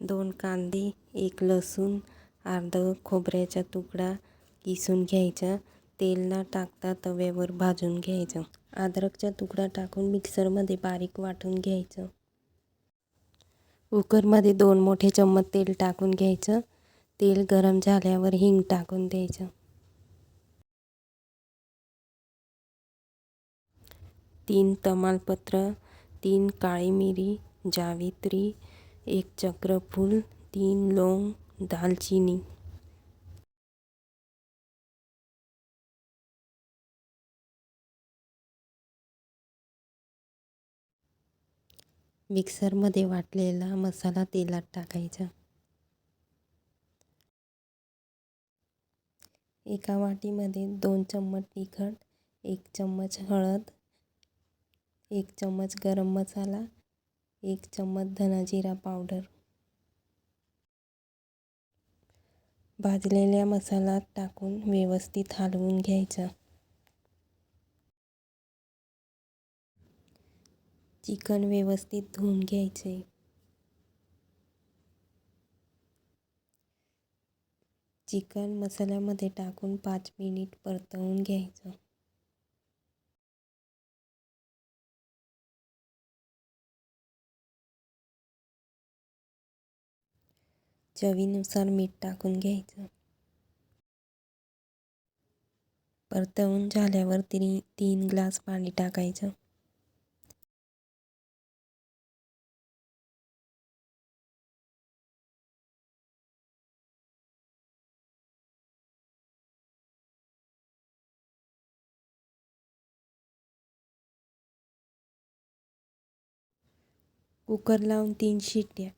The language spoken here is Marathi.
2 कांदे, 1 लसूण, अर्धा खोबऱ्याचा तुकडा किसून घ्यायचा. तेल न टाकता तव्यावर भाजून घ्यायचं. अद्रकचा तुकडा टाकून मिक्सरमध्ये बारीक वाटून घ्यायचं. कुकरमध्ये 2 मोठे चम्मच तेल टाकून घ्यायचं. तेल गरम झाल्यावर हिंग टाकून द्यायचं. 3 तमालपत्र, 3 काळी मिरी, जावित्री, 1 चक्रफूल, 3 लवंग, दालचिनी. मिक्सरमध्ये वाटलेला मसाला तेलात टाकायचा. एका वाटीमध्ये 2 चम्मच तिखट, 1 चम्मच हळद, 1 चम्मच गरम मसाला, 1 चम्मच धना जिरा पावडर. भाजलेल्या मसाल्यात टाकून व्यवस्थित हलवून घ्यायचा. चिकन व्यवस्थित धुवून घ्यायचे. चिकन मसाल्यामध्ये टाकून 5 मिनिट परतवून घ्यायचं. चवीनुसार मीठ टाकून घ्यायचं. परतवून झाल्यावर 3 ग्लास पाणी टाकायचं. कुकर लावून 3 शिट्ट्या